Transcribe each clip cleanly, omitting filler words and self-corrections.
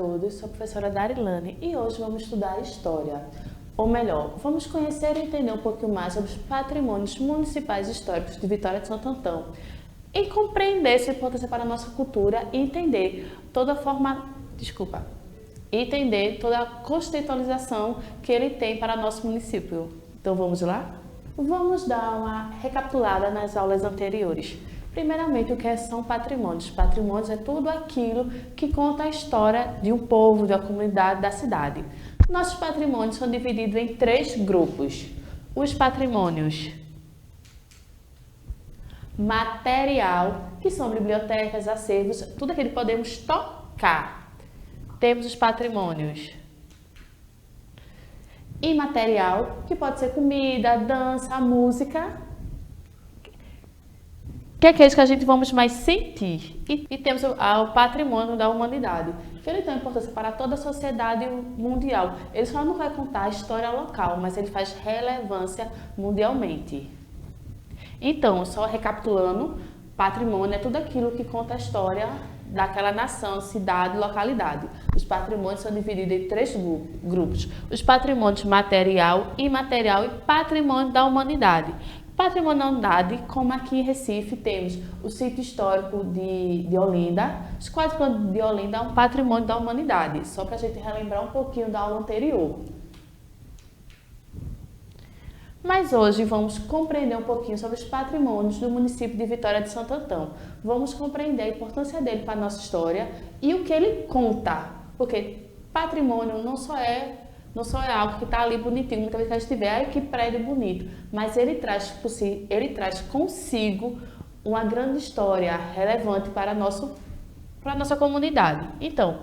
todos, sou a professora Darilane e hoje vamos estudar História. Ou melhor, vamos conhecer e entender um pouquinho mais sobre os patrimônios municipais históricos de Vitória de Santo Antão e compreender sua importância para a nossa cultura e entender toda a contextualização que ele tem para nosso município. Então vamos lá? Vamos dar uma recapitulada nas aulas anteriores. Primeiramente, o que são patrimônios? Patrimônios é tudo aquilo que conta a história de um povo, de uma comunidade, da cidade. Nossos patrimônios são divididos em 3 grupos. Os patrimônios material, que são bibliotecas, acervos, tudo aquilo que podemos tocar. Temos os patrimônios imaterial, que pode ser comida, dança, música, que é aqueles que a gente vamos mais sentir. E temos o patrimônio da humanidade, que ele tem importância para toda a sociedade mundial. Ele só não vai contar a história local, mas ele faz relevância mundialmente. Então, só recapitulando, patrimônio é tudo aquilo que conta a história daquela nação, cidade, localidade. Os patrimônios são divididos em 3 grupos. Os patrimônios material, imaterial e patrimônio da humanidade. Patrimônio da humanidade, como aqui em Recife temos o sítio histórico de Olinda. Os 4 cantos de Olinda é um patrimônio da humanidade, só para a gente relembrar um pouquinho da aula anterior. Mas hoje vamos compreender um pouquinho sobre os patrimônios do município de Vitória de Santo Antão. Vamos compreender a importância dele para a nossa história e o que ele conta. Porque patrimônio não só é algo que está ali bonitinho, muitas vezes a gente vê, ai que prédio bonito, mas ele traz consigo uma grande história relevante para a nossa comunidade. Então,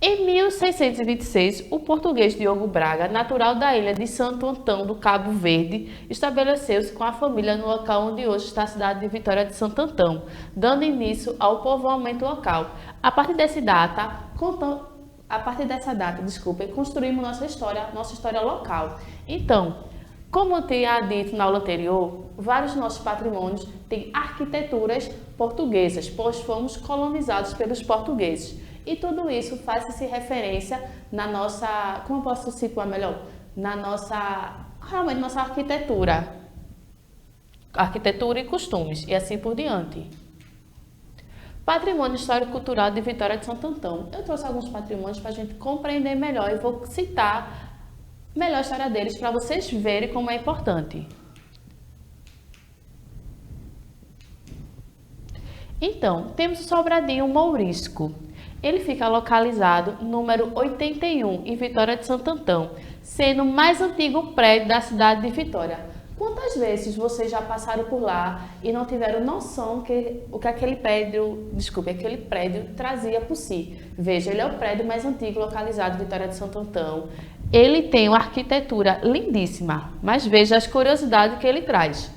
em 1626, o português Diogo Braga, natural da ilha de Santo Antão do Cabo Verde, estabeleceu-se com a família no local onde hoje está a cidade de Vitória de Santo Antão, dando início ao povoamento local. A partir dessa data, construímos nossa história local. Então, como eu tinha dito na aula anterior, vários dos nossos patrimônios têm arquiteturas portuguesas, pois fomos colonizados pelos portugueses. E tudo isso faz-se referência na nossa, como eu posso situar melhor? Realmente nossa arquitetura e costumes, e assim por diante. Patrimônio histórico-cultural de Vitória de Santo Antão. Eu trouxe alguns patrimônios para a gente compreender melhor e vou citar melhor a história deles para vocês verem como é importante. Então, temos o Sobradinho Mourisco. Ele fica localizado no número 81, em Vitória de Santo Antão, sendo o mais antigo prédio da cidade de Vitória. Quantas vezes vocês já passaram por lá e não tiveram noção o que aquele prédio trazia por si? Veja, ele é o prédio mais antigo localizado em Vitória de Santo Antão. Ele tem uma arquitetura lindíssima, mas veja as curiosidades que ele traz.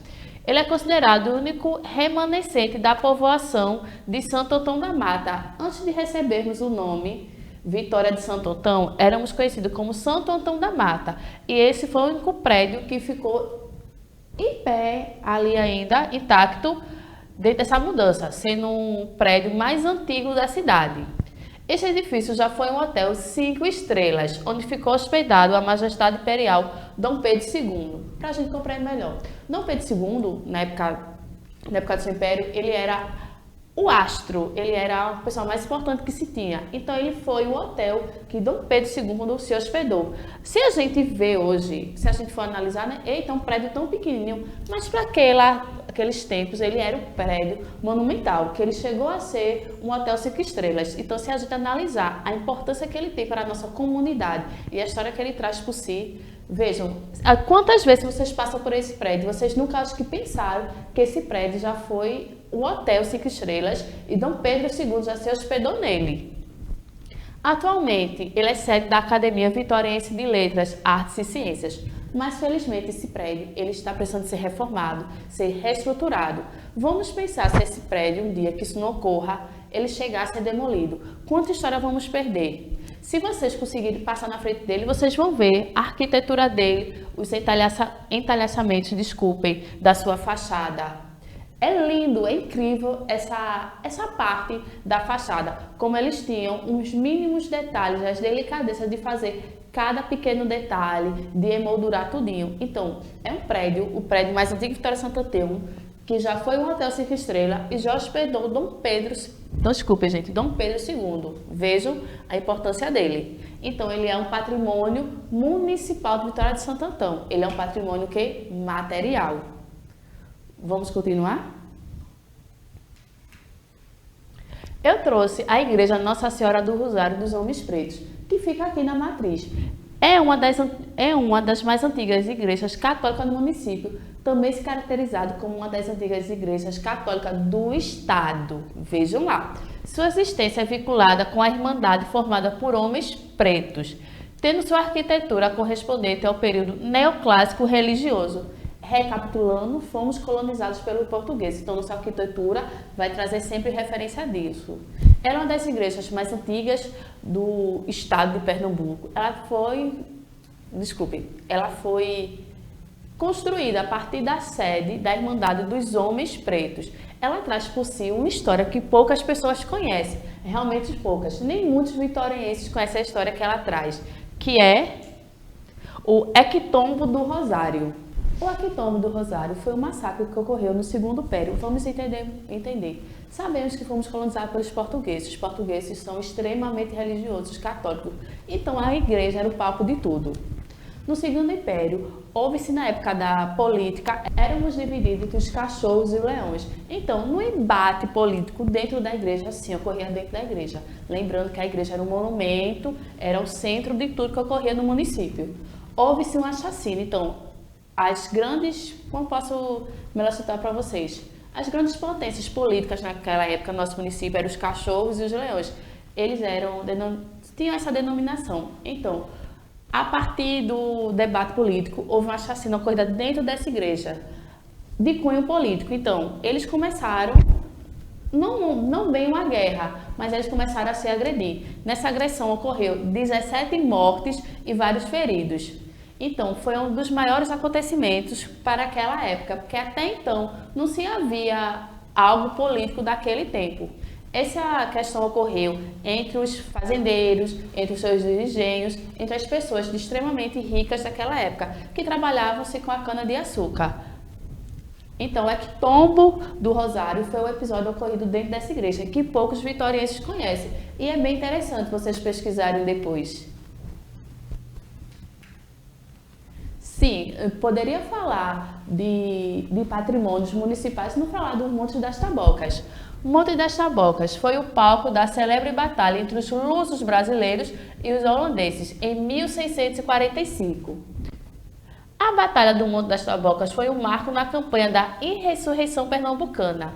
Ele é considerado o único remanescente da povoação de Santo Antão da Mata. Antes de recebermos o nome Vitória de Santo Antão, éramos conhecidos como Santo Antão da Mata. E esse foi o único prédio que ficou em pé, ali ainda, intacto, dentro dessa mudança, sendo um prédio mais antigo da cidade. Este edifício já foi um hotel 5 estrelas, onde ficou hospedado a Majestade Imperial Dom Pedro II. Para a gente compreender melhor, Dom Pedro II, na época do seu império, ele era o astro, ele era a pessoa mais importante que se tinha. Então ele foi o hotel que Dom Pedro II se hospedou. Se a gente vê hoje, se a gente for analisar, né? Eita, um prédio tão pequenininho, mas para aqueles tempos ele era um prédio monumental, que ele chegou a ser um hotel 5 estrelas. Então se a gente analisar a importância que ele tem para a nossa comunidade e a história que ele traz por si, vejam, quantas vezes vocês passam por esse prédio, vocês nunca acho que pensaram que esse prédio já foi o hotel 5 estrelas e Dom Pedro II já se hospedou nele. Atualmente, ele é sede da Academia Vitoriense de Letras, Artes e Ciências, mas felizmente esse prédio ele está precisando ser reformado, ser reestruturado. Vamos pensar se esse prédio, um dia que isso não ocorra, ele chegar a ser demolido. Quanta história vamos perder? Se vocês conseguirem passar na frente dele, vocês vão ver a arquitetura dele, os entalhaçamentos, da sua fachada. É lindo, é incrível essa parte da fachada, como eles tinham os mínimos detalhes, as delicadezas de fazer cada pequeno detalhe, de emoldurar tudinho. Então, é um prédio, o prédio mais antigo de Vitória de Santo Antão, que já foi um hotel 5 estrelas e já hospedou Dom Pedro, não, desculpe, gente, Dom Pedro II. Vejam a importância dele. Então, ele é um patrimônio municipal de Vitória de Santo Antão. Ele é um patrimônio que material. Vamos continuar? Eu trouxe a igreja Nossa Senhora do Rosário dos Homens Pretos, que fica aqui na Matriz. É uma das mais antigas igrejas católicas do município, também se caracterizado como uma das antigas igrejas católicas do estado. Vejam lá. Sua existência é vinculada com a Irmandade formada por homens pretos, tendo sua arquitetura correspondente ao período neoclássico religioso. Recapitulando, fomos colonizados pelos portugueses, então nossa arquitetura vai trazer sempre referência disso. Ela é uma das igrejas mais antigas do estado de Pernambuco. Ela foi construída a partir da sede da Irmandade dos Homens Pretos. Ela traz por si uma história que poucas pessoas conhecem, realmente poucas. Nem muitos vitorienses conhecem a história que ela traz, que é o Hecatombo do Rosário. O Hecatombo do Rosário foi um massacre que ocorreu no Segundo Império. Vamos entender. Sabemos que fomos colonizados pelos portugueses. Os portugueses são extremamente religiosos, católicos. Então a igreja era o palco de tudo. No Segundo Império, houve-se na época da política, éramos divididos entre os cachorros e os leões. Então, no embate político dentro da igreja, sim, ocorria dentro da igreja. Lembrando que a igreja era um monumento, era o centro de tudo que ocorria no município. Houve-se uma chacina. Então, as grandes, como posso melhor citar para vocês? As grandes potências políticas naquela época no nosso município eram os cachorros e os leões. Eles tinham essa denominação. Então, a partir do debate político, houve uma chacina ocorrida dentro dessa igreja, de cunho político. Então, eles começaram, não bem uma guerra, mas eles começaram a se agredir. Nessa agressão ocorreu 17 mortes e vários feridos. Então, foi um dos maiores acontecimentos para aquela época, porque até então não se havia algo político daquele tempo. Essa questão ocorreu entre os fazendeiros, entre os seus engenhos, entre as pessoas extremamente ricas daquela época, que trabalhavam-se com a cana-de-açúcar. Então, o Hecatombo do Rosário foi um episódio ocorrido dentro dessa igreja, que poucos vitorienses conhecem. E é bem interessante vocês pesquisarem depois. Sim, eu poderia falar de patrimônios municipais e não falar do Monte das Tabocas. O Monte das Tabocas foi o palco da célebre batalha entre os lusos brasileiros e os holandeses em 1645. A Batalha do Monte das Tabocas foi um marco na campanha da Insurreição Pernambucana.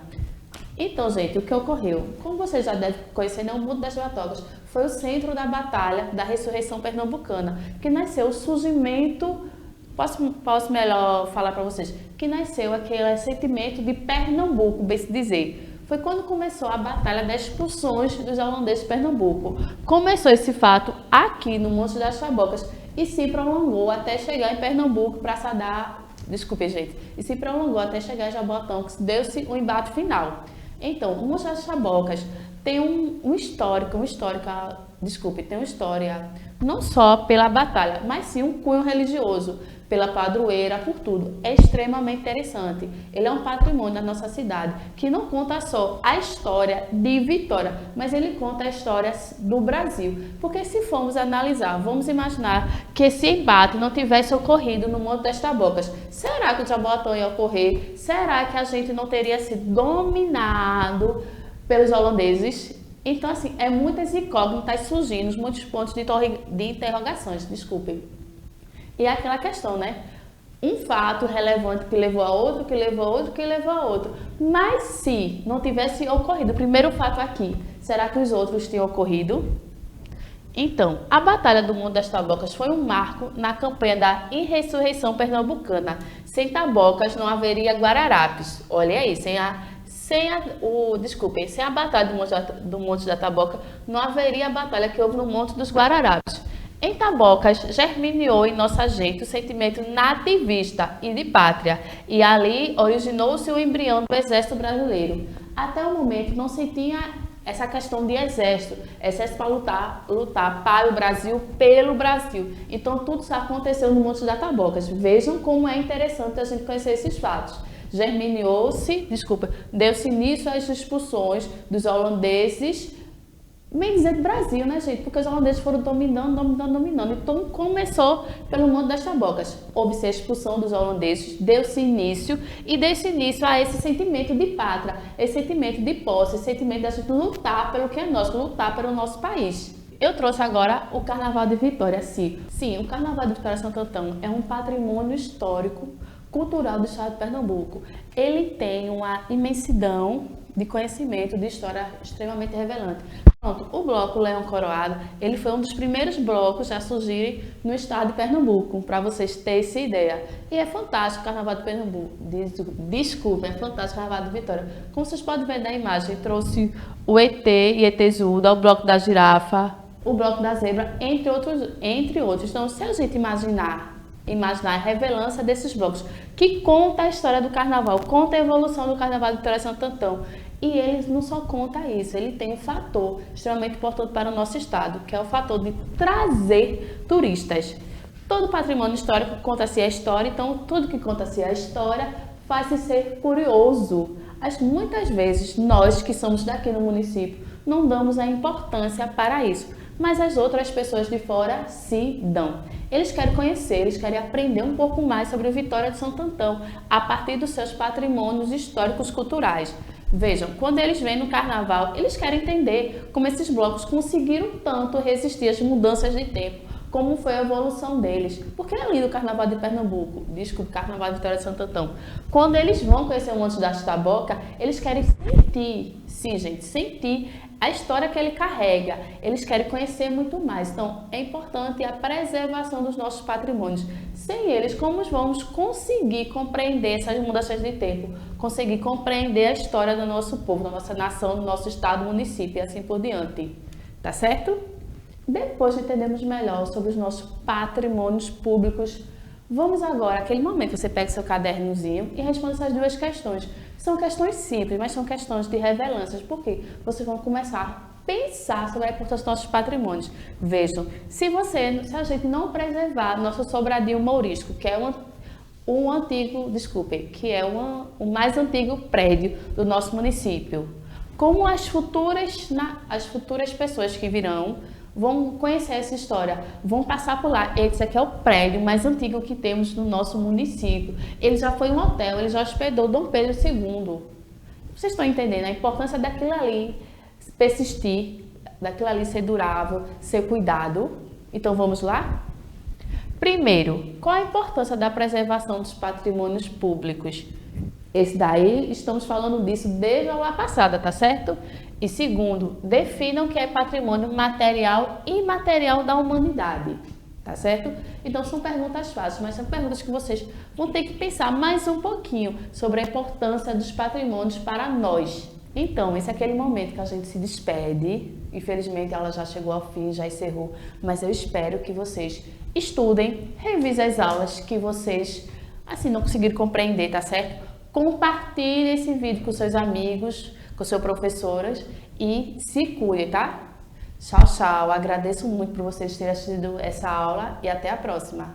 Então, gente, o que ocorreu? Como vocês já devem conhecer, o Monte das Tabocas foi o centro da Batalha da Ressurreição Pernambucana, que nasceu o surgimento. Posso melhor falar para vocês que nasceu aquele sentimento de Pernambuco, bem se dizer. Foi quando começou a batalha das expulsões dos holandeses de Pernambuco. Começou esse fato aqui no Monte das Tabocas e se prolongou até chegar em Pernambuco para sadar. Desculpe, gente. E se prolongou até chegar em Jabotão, que deu-se o embate final. Então, o Monte das Tabocas tem uma história não só pela batalha, mas sim um cunho religioso, pela padroeira, por tudo. É extremamente interessante. Ele é um patrimônio da nossa cidade, que não conta só a história de Vitória, mas ele conta a história do Brasil. Porque se formos analisar, vamos imaginar que esse embate não tivesse ocorrido no Monte das Tabocas. Será que o Jabotão ia ocorrer? Será que a gente não teria sido dominado pelos holandeses? Então, assim, é muitas incógnitas surgindo, muitos pontos de interrogações, desculpem. E é aquela questão, né? Um fato relevante que levou a outro, que levou a outro, que levou a outro. Mas se não tivesse ocorrido o primeiro fato aqui, será que os outros tinham ocorrido? Então, a Batalha do Monte das Tabocas foi um marco na campanha da Insurreição Pernambucana. Sem Tabocas não haveria Guararapes. Olha aí, sem a Batalha do Monte da Taboca, não haveria a batalha que houve no Monte dos Guararapes. Em Tabocas, germinou em nossa gente o sentimento nativista e de pátria, e ali originou-se o embrião do Exército Brasileiro. Até o momento não se tinha essa questão de exército para lutar para o Brasil, pelo Brasil. Então tudo isso aconteceu no Monte das Tabocas. Vejam como é interessante a gente conhecer esses fatos. Deu-se início às expulsões dos holandeses, bem dizer do Brasil, né, gente? Porque os holandeses foram dominando. Então começou pelo Monte das Tabocas. Houve-se a expulsão dos holandeses, deu-se início a esse sentimento de pátria, esse sentimento de posse, esse sentimento da gente lutar pelo que é nosso, lutar pelo nosso país. Eu trouxe agora o Carnaval de Vitória, sim. Sim, o Carnaval de Vitória Santo Antão é um patrimônio histórico, cultural do estado de Pernambuco. Ele tem uma imensidão de conhecimento, de história extremamente revelante. Pronto, o bloco Leão Coroado, ele foi um dos primeiros blocos a surgirem no estado de Pernambuco, para vocês terem essa ideia. E é fantástico o Carnaval de Pernambuco, é fantástico o Carnaval de Vitória. Como vocês podem ver na imagem, trouxe o ET e ETzuda, o bloco da girafa, o bloco da zebra, entre outros. Então, se a gente imaginar a revelância desses blocos, que conta a história do carnaval, conta a evolução do Carnaval de Vitória Santo Antão. E ele não só conta isso, ele tem um fator extremamente importante para o nosso estado, que é o fator de trazer turistas. Todo patrimônio histórico conta-se a história, então tudo que conta-se a história faz-se ser curioso. Muitas vezes, nós que somos daqui no município, não damos a importância para isso, mas as outras pessoas de fora se dão. Eles querem conhecer, eles querem aprender um pouco mais sobre a Vitória de Santo Antão, a partir dos seus patrimônios históricos culturais. Vejam, quando eles vêm no carnaval, eles querem entender como esses blocos conseguiram tanto resistir às mudanças de tempo, como foi a evolução deles. Porque é lindo o Carnaval de Pernambuco, Carnaval de Vitória de Santo Antão. Quando eles vão conhecer o Monte das Tabocas, eles querem sentir, sim gente, sentir a história que ele carrega. Eles querem conhecer muito mais. Então, é importante a preservação dos nossos patrimônios. Sem eles, como vamos conseguir compreender essas mudanças de tempo? Conseguir compreender a história do nosso povo, da nossa nação, do nosso estado, município e assim por diante. Tá certo? Depois de entendermos melhor sobre os nossos patrimônios públicos, vamos agora, aquele momento, você pega seu cadernozinho e responde essas duas questões. São questões simples, mas são questões de revelâncias, porque vocês vão começar a pensar sobre a importância dos nossos patrimônios. Vejam, se a gente não preservar nosso sobradinho mourístico, que é o mais antigo prédio do nosso município, como as futuras pessoas que virão vão conhecer essa história, vão passar por lá. Esse aqui é o prédio mais antigo que temos no nosso município. Ele já foi um hotel, ele já hospedou Dom Pedro II. Vocês estão entendendo a importância daquilo ali persistir, daquilo ali ser durável, ser cuidado? Então vamos lá? Primeiro, qual a importância da preservação dos patrimônios públicos? Esse daí, estamos falando disso desde a aula passada, tá certo? E segundo, definam o que é patrimônio material e imaterial da humanidade, tá certo? Então são perguntas fáceis, mas são perguntas que vocês vão ter que pensar mais um pouquinho sobre a importância dos patrimônios para nós. Então, esse é aquele momento que a gente se despede. Infelizmente, ela já chegou ao fim, já encerrou, mas eu espero que vocês estudem, revisem as aulas que vocês, assim, não conseguiram compreender, tá certo? Compartilhe esse vídeo com seus amigos, com suas professoras e se cuide, tá? Tchau, tchau. Agradeço muito por vocês terem assistido essa aula e até a próxima.